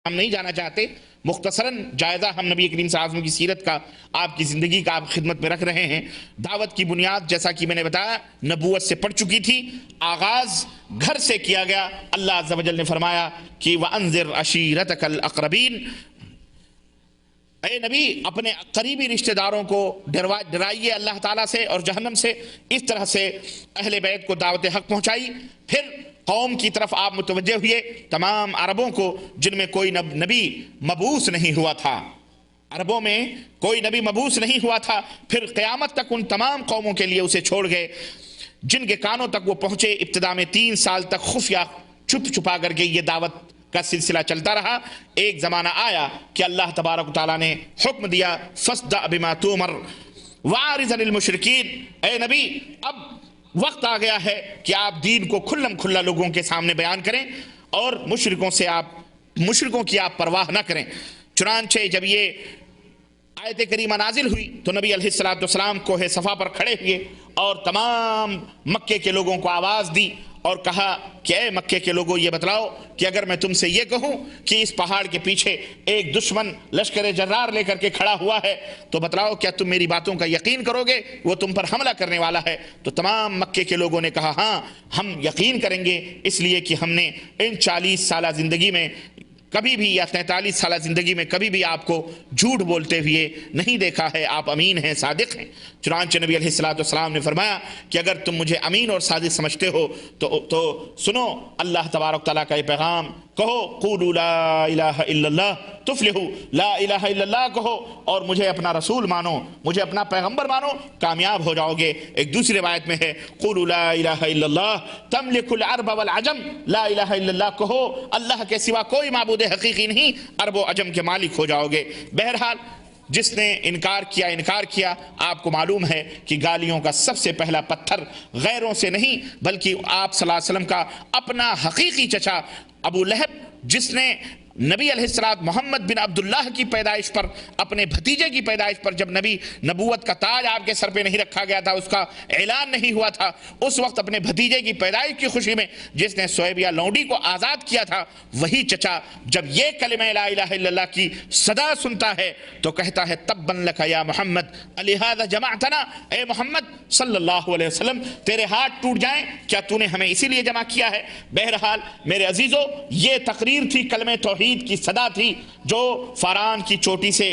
ہم نہیں جانا چاہتے، مختصراً جائزہ ہم نبی کریم صلی اللہ علیہ وسلم کی سیرت کا، آپ کی زندگی کا آپ خدمت میں رکھ رہے ہیں۔ دعوت کی بنیاد جیسا کہ میں نے بتایا نبوت سے پڑ چکی تھی، آغاز گھر سے کیا گیا۔ اللہ عز و جل نے فرمایا کہ وَأَنذِرْ عَشِيرَتَكَ الْأَقْرَبِينَ، اے نبی اپنے قریبی رشتہ داروں کو ڈرائیے اللہ تعالیٰ سے اور جہنم سے۔ اس طرح سے اہل بیت کو دعوت حق پہنچائی۔ پھر قوم کی طرف آپ متوجہ ہوئے، تمام عربوں کو جن میں کوئی نبی مبعوث نہیں ہوا تھا، عربوں میں کوئی نبی مبعوث نہیں ہوا تھا، پھر قیامت تک ان تمام قوموں کے لیے اسے چھوڑ گئے جن کے کانوں تک وہ پہنچے۔ ابتدا میں 3 سال تک خفیہ چھپ چھپا کر کے یہ دعوت کا سلسلہ چلتا رہا۔ ایک زمانہ آیا کہ اللہ تبارک و تعالیٰ نے حکم دیا فَاصْدَعْ بِمَا تُؤْمَرْ وَأَعْرِضْ عَنِ الْمُشْرِكِينَ، اے نبی اب وقت آ گیا ہے کہ آپ دین کو کھلم کھلا لوگوں کے سامنے بیان کریں اور مشرکوں کی آپ پرواہ نہ کریں۔ چنانچہ جب یہ آیت کریمہ نازل ہوئی تو نبی علیہ السلام کوہ صفا پر کھڑے ہوئے اور تمام مکے کے لوگوں کو آواز دی اور کہا کہ اے مکے کے لوگوں یہ بتلاؤ کہ اگر میں تم سے یہ کہوں کہ اس پہاڑ کے پیچھے ایک دشمن لشکر جرار لے کر کے کھڑا ہوا ہے تو بتلاؤ کیا تم میری باتوں کا یقین کرو گے؟ وہ تم پر حملہ کرنے والا ہے۔ تو تمام مکے کے لوگوں نے کہا ہاں ہم یقین کریں گے، اس لیے کہ ہم نے ان 40 سالہ زندگی میں کبھی بھی یا 43 سالہ زندگی میں کبھی بھی آپ کو جھوٹ بولتے ہوئے نہیں دیکھا ہے، آپ امین ہیں، صادق ہیں۔ چنانچہ نبی علیہ السلام نے فرمایا کہ اگر تم مجھے امین اور صادق سمجھتے ہو تو سنو اللہ تبارک تعالیٰ کا یہ پیغام، کہو قولوا لا الہ الا اللہ تفلحوا، لا الہ الا اللہ کہو اور مجھے اپنا رسول مانو، مجھے اپنا پیغمبر مانو، کامیاب ہو جاؤ گے۔ ایک دوسری روایت میں ہے قولوا لا الہ الا اللہ تملک العرب والعجم، لا الہ الا اللہ کہو اللہ کے سوا کوئی معبود حقیقی نہیں، عرب و عجم کے مالک ہو جاؤ گے۔ بہرحال جس نے انکار کیا آپ کو معلوم ہے کہ گالیوں کا سب سے پہلا پتھر غیروں سے نہیں بلکہ آپ صلی اللہ علیہ وسلم کا اپنا حقیقی چچا ابو لہب، جس نے نبی علیہ السلام محمد بن عبداللہ کی پیدائش پر، اپنے بھتیجے کی پیدائش پر، جب نبوت کا تاج آپ کے سر پہ نہیں رکھا گیا تھا، اس کا اعلان نہیں ہوا تھا، اس وقت اپنے بھتیجے کی پیدائش کی خوشی میں جس نے سویبیہ لونڈی کو آزاد کیا تھا، وہی چچا جب یہ کلمہ لا الہ الا اللہ کی صدا سنتا ہے تو کہتا ہے تبا لک یا محمد لہذا جمعتنا، اے محمد صلی اللہ علیہ وسلم تیرے ہاتھ ٹوٹ جائیں، کیا تو نے ہمیں اسی لیے جمع کیا ہے؟ بہرحال میرے عزیزو یہ تقریر تھی، کلمہ توحید کی صدا تھی جو فاران کی چوٹی سے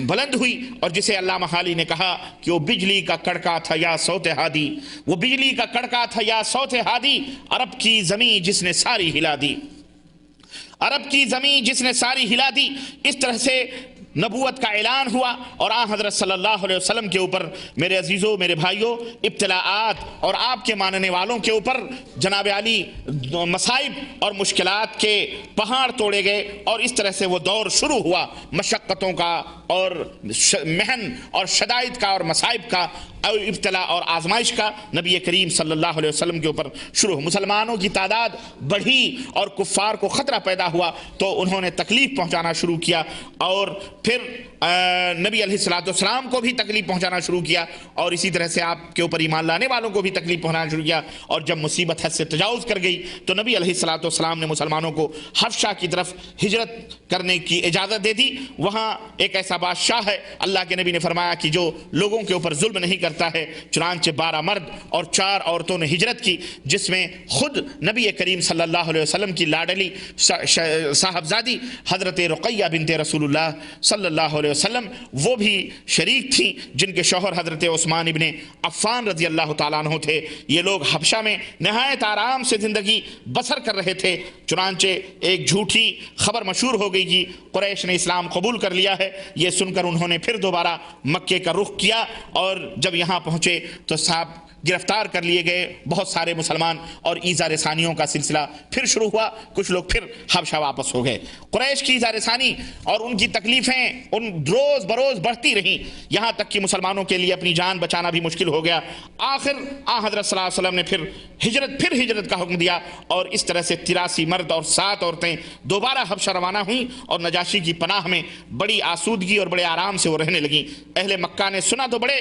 بلند ہوئی اور جسے علامہ حالی نے کہا کہ وہ بجلی کا کڑکا تھا یا صوت ہادی، وہ بجلی کا کڑکا تھا یا صوت ہادی، عرب کی زمین جس نے ساری ہلا دی، عرب کی زمین جس نے ساری ہلا دی۔ اس طرح سے نبوت کا اعلان ہوا اور آن حضرت صلی اللہ علیہ وسلم کے اوپر میرے عزیزوں میرے بھائیوں ابتلاءات اور آپ کے ماننے والوں کے اوپر جناب علی مصائب اور مشکلات کے پہاڑ توڑے گئے اور اس طرح سے وہ دور شروع ہوا مشقتوں کا اور محن اور شدائد کا اور مصائب کا اور ابتلاء اور آزمائش کا نبی کریم صلی اللہ علیہ وسلم کے اوپر شروع ہو۔ مسلمانوں کی تعداد بڑھی اور کفار کو خطرہ پیدا ہوا تو انہوں نے تکلیف پہنچانا شروع کیا اور پھر نبی علیہ السلام کو بھی تکلیف پہنچانا شروع کیا اور اسی طرح سے آپ کے اوپر ایمان لانے والوں کو بھی تکلیف پہنچانا شروع کیا۔ اور جب مصیبت حد سے تجاوز کر گئی تو نبی علیہ السلام نے مسلمانوں کو حبشہ کی طرف ہجرت کرنے کی اجازت دے دی۔ وہاں ایک ایسا بادشاہ ہے، اللہ کے نبی نے فرمایا کہ جو لوگوں کے اوپر ظلم نہیں کرتا ہے۔ چنانچہ 12 مرد اور 4 عورتوں نے ہجرت کی، جس میں خود نبی کریم صلی اللہ علیہ وسلم کی لاڈلی صاحبزادی حضرت رقیہ بنت رسول اللہ صلی اللہ علیہ وسلم وہ بھی شریک تھیں، جن کے شوہر حضرت عثمان ابن عفان رضی اللہ تعالیٰ عنہ تھے۔ یہ لوگ حبشہ میں نہایت آرام سے زندگی بسر کر رہے تھے۔ چنانچہ ایک جھوٹی خبر مشہور ہو گئی کہ قریش نے اسلام قبول کر لیا ہے۔ یہ سن کر انہوں نے پھر دوبارہ مکے کا رخ کیا اور جب یہاں پہنچے تو صاحب گرفتار کر لیے گئے بہت سارے مسلمان اور ایذا رسانیوں کا سلسلہ پھر شروع ہوا۔ کچھ لوگ پھر حبشہ واپس ہو گئے۔ قریش کی ایذا رسانی اور ان کی تکلیفیں ان روز بروز بڑھتی رہیں، یہاں تک کہ مسلمانوں کے لیے اپنی جان بچانا بھی مشکل ہو گیا۔ آخر حضرت صلی اللہ علیہ وسلم نے پھر ہجرت کا حکم دیا اور اس طرح سے 83 مرد اور 7 عورتیں دوبارہ حبشہ روانہ ہوئیں اور نجاشی کی پناہ میں بڑی آسودگی اور بڑے آرام سے وہ رہنے لگیں۔ اہل مکہ نے سنا تو بڑے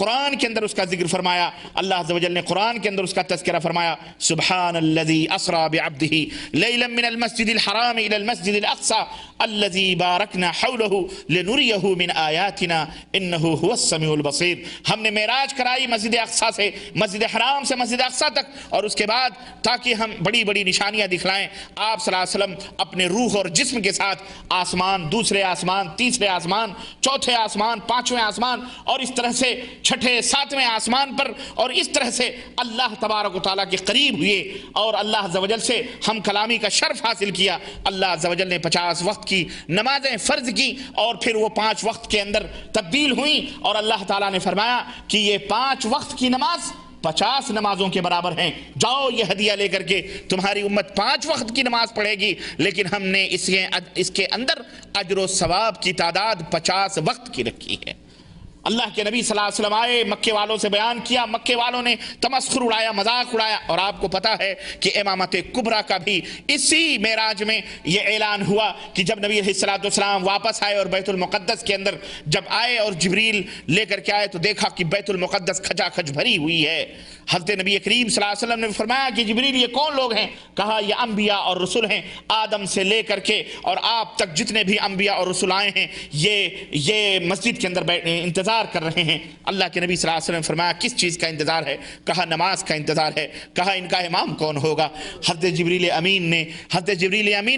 قرآن کے اندر اس کا ذکر فرمایا، اللہ عز و جل نے قرآن کے اندر اس کا تذکرہ فرمایا، سبحان الذی اسری بعبدہ لیلا من المسجد الحرام الى المسجد الاقصى الذی بارکنا حولہ لنریہ من آیاتنا انہ هو السمیع البصیر۔ ہم نے معراج کرائی مسجد اقصی سے، مسجد حرام سے مسجد اقصی تک، اور اس کے بعد تاکہ ہم بڑی بڑی نشانیاں دکھلائیں۔ آپ صلی اللہ علیہ وسلم اپنے روح اور جسم کے ساتھ آسمان، دوسرے آسمان، تیسرے آسمان، چوتھے آسمان، پانچویں آسمان، اور اس طرح سے چھٹے ساتویں آسمان پر، اور اس طرح سے اللہ تبارک و تعالیٰ کے قریب ہوئے، اور اللہ عز و جل سے ہم کلامی کا شرف حاصل کیا۔ اللہ عز و جل نے 50 وقت کی نمازیں فرض کی، اور پھر وہ 5 وقت کے اندر تبدیل ہوئیں، اور اللہ تعالیٰ نے فرمایا کہ یہ 5 وقت کی نماز 50 نمازوں کے برابر ہیں، جاؤ یہ ہدیہ لے کر کے تمہاری امت 5 وقت کی نماز پڑھے گی، لیکن ہم نے اس کے اندر اجر و ثواب کی تعداد 50 وقت کی رکھی ہے۔ اللہ کے نبی صلی اللہ علیہ وسلم آئے، مکے والوں سے بیان کیا، مکے والوں نے تمسخر اڑایا، مذاق اڑایا، اور آپ کو پتا ہے کہ امامت کبریٰ کا بھی اسی معراج میں یہ اعلان ہوا کہ جب نبی علیہ السلام واپس آئے اور بیت المقدس کے اندر جب آئے اور جبریل لے کر کے آئے تو دیکھا کہ بیت المقدس کھچا کھچ بھری ہوئی ہے۔ حضرت نبی کریم صلی اللہ علیہ وسلم نے فرمایا کہ جبریل یہ کون لوگ ہیں؟ کہا یہ انبیاء اور رسول ہیں، آدم سے لے کر کے اور آپ تک جتنے بھی انبیاء اور رسول آئے ہیں یہ مسجد کے اندر انتظار کر رہے ہیں۔ اللہ کے نبی صلی اللہ علیہ وسلم نے فرمایا کس چیز کا انتظار ہے؟ کہا نماز کا انتظار ہے۔ کہا ان کا امام کون ہوگا؟ حضرت جبریل امین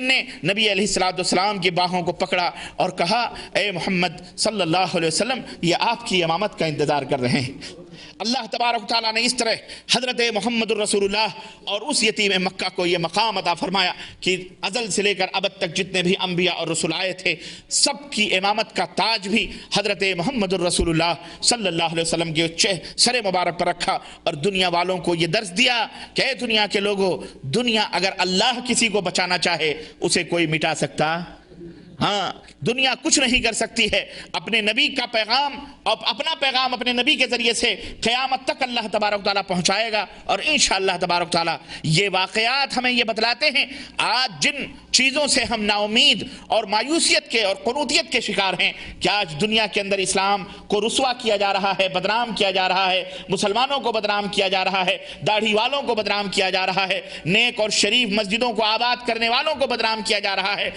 نے نبی علیہ السلام کی باہوں کو پکڑا اور کہا اے محمد صلی اللہ علیہ وسلم، یہ آپ کی امامت کا انتظار کر رہے ہیں۔ اللہ تبارک تعالیٰ نے اس طرح حضرت محمد الرسول اللہ اور اس یتیم مکہ کو یہ مقام عطا فرمایا کہ ازل سے لے کر ابد تک جتنے بھی انبیاء اور رسول آئے تھے سب کی امامت کا تاج بھی حضرت محمد الرسول اللہ صلی اللہ علیہ وسلم کے سر مبارک پر رکھا، اور دنیا والوں کو یہ درس دیا کہ اے دنیا کے لوگوں، دنیا اگر اللہ کسی کو بچانا چاہے اسے کوئی مٹا سکتا؟ ہاں، دنیا کچھ نہیں کر سکتی ہے۔ اپنے نبی کا پیغام اور اپنا پیغام اپنے نبی کے ذریعے سے قیامت تک اللہ تبارک تعالیٰ پہنچائے گا، اور انشاءاللہ تبارک تعالیٰ یہ واقعات ہمیں یہ بتلاتے ہیں آج جن چیزوں سے ہم نا امید اور مایوسیت کے اور قنوطیت کے شکار ہیں کہ آج دنیا کے اندر اسلام کو رسوا کیا جا رہا ہے، بدنام کیا جا رہا ہے، مسلمانوں کو بدنام کیا جا رہا ہے، داڑھی والوں کو بدنام کیا جا رہا ہے، نیک اور شریف مسجدوں کو آباد کرنے والوں کو بدنام کیا جا رہا ہے۔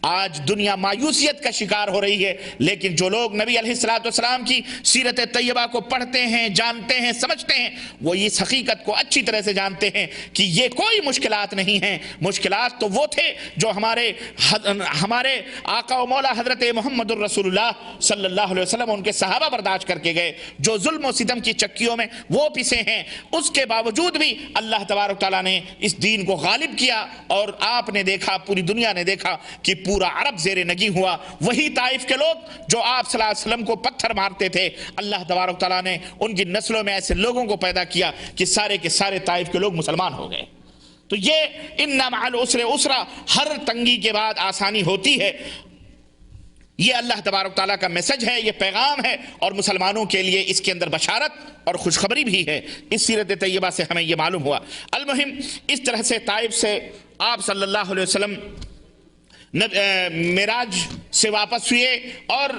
آج دنیا مایوسیت کا شکار ہو رہی ہے، لیکن جو لوگ نبی علیہ السلام کی سیرت طیبہ کو پڑھتے ہیں، جانتے ہیں، سمجھتے ہیں، وہ اس حقیقت کو اچھی طرح سے جانتے ہیں کہ یہ کوئی مشکلات نہیں ہیں۔ مشکلات تو وہ تھے جو ہمارے آقا و مولا حضرت محمد الرسول اللہ صلی اللہ علیہ وسلم ان کے صحابہ برداشت کر کے گئے، جو ظلم و ستم کی چکیوں میں وہ پسے ہیں، اس کے باوجود بھی اللہ تبارک تعالیٰ نے اس دین کو غالب کیا، اور آپ نے دیکھا، پوری دنیا نے دیکھا کہ پورا عرب زیر نگی ہوا۔ وہی طائف کے لوگ جو آپ صلی اللہ علیہ وسلم کو پتھر مارتے تھے، اللہ تبارک تعالیٰ نے ان کی نسلوں میں ایسے لوگوں کو پیدا کیا کہ سارے کے سارے طائف کے لوگ مسلمان ہو گئے۔ تو یہ ان مع العسر یسرا، ہر تنگی کے بعد آسانی ہوتی ہے، یہ اللہ تبارک تعالیٰ کا میسج ہے، یہ پیغام ہے، اور مسلمانوں کے لیے اس کے اندر بشارت اور خوشخبری بھی ہے۔ اس سیرت طیبہ سے ہمیں یہ معلوم ہوا۔ المہم اس طرح سے طائف سے آپ صلی اللہ علیہ وسلم معراج سے واپس ہوئے، اور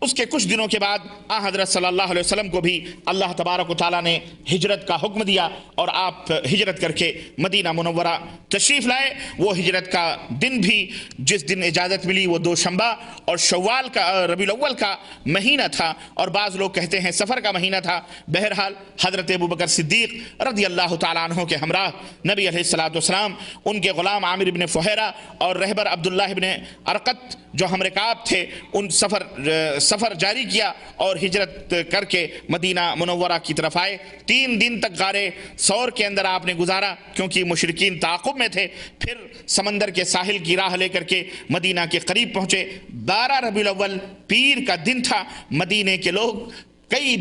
اس کے کچھ دنوں کے بعد حضرت صلی اللہ علیہ وسلم کو بھی اللہ تبارک و تعالیٰ نے ہجرت کا حکم دیا، اور آپ ہجرت کر کے مدینہ منورہ تشریف لائے۔ وہ ہجرت کا دن بھی جس دن اجازت ملی وہ دوشنبہ اور شوال کا ربیع الاول کا مہینہ تھا، اور بعض لوگ کہتے ہیں سفر کا مہینہ تھا۔ بہرحال حضرت ابوبکر صدیق رضی اللہ تعالیٰ عنہ کے ہمراہ نبی علیہ السلام، ان کے غلام عامر بن فہیرہ اور رہبر عبداللہ بن ارقط جو ہم رکاب تھے، ان سفر جاری کیا اور ہجرت کر کے مدینہ منورہ کی طرف آئے۔ 3 دن تک غار ثور کے اندر آپ نے گزارا، کیونکہ مشرکین تعاقب میں تھے۔ پھر سمندر کے ساحل کی راہ لے کر کے مدینہ کے قریب پہنچے۔ 12 ربیع الاول پیر کا دن تھا۔ مدینے کے لوگ کئی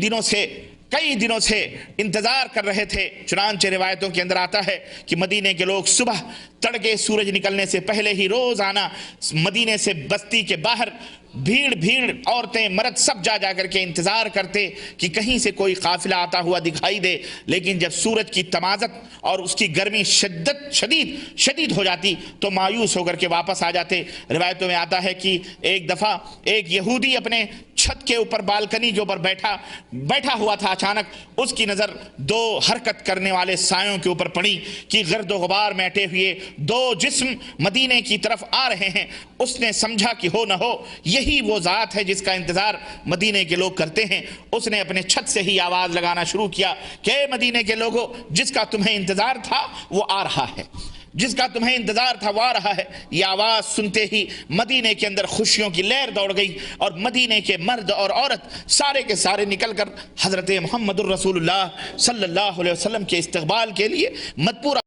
دنوں سے انتظار کر رہے تھے۔ چنانچہ روایتوں کے اندر آتا ہے کہ مدینے کے لوگ صبح تڑکے سورج نکلنے سے پہلے ہی روزانہ مدینے سے بستی کے باہر بھیڑ عورتیں مرد سب جا کر کے انتظار کرتے کہ کہیں سے کوئی قافلہ آتا ہوا دکھائی دے، لیکن جب سورج کی تمازت اور اس کی گرمی شدید ہو جاتی تو مایوس ہو کر کے واپس آ جاتے۔ روایتوں میں آتا ہے کہ ایک دفعہ ایک یہودی اپنے چھت کے اوپر بالکنی کے اوپر بیٹھا ہوا تھا، اچانک اس کی نظر دو حرکت کرنے والے سایوں کے اوپر پڑی کہ گرد و غبار میں اٹے ہوئے دو جسم مدینے کی طرف آ رہے ہیں۔ اس نے سمجھا کہ ہو نہ ہو یہی وہ ذات ہے جس کا انتظار مدینے کے لوگ کرتے ہیں۔ اس نے اپنے چھت سے ہی آواز لگانا شروع کیا کہ اے مدینے کے لوگوں، جس کا تمہیں انتظار تھا وہ آ رہا ہے، جس کا تمہیں انتظار تھا وہ آ رہا ہے۔ یہ آواز سنتے ہی مدینے کے اندر خوشیوں کی لہر دوڑ گئی، اور مدینے کے مرد اور عورت سارے کے سارے نکل کر حضرت محمد الرسول اللہ صلی اللہ علیہ وسلم کے استقبال کے لیے مدپورہ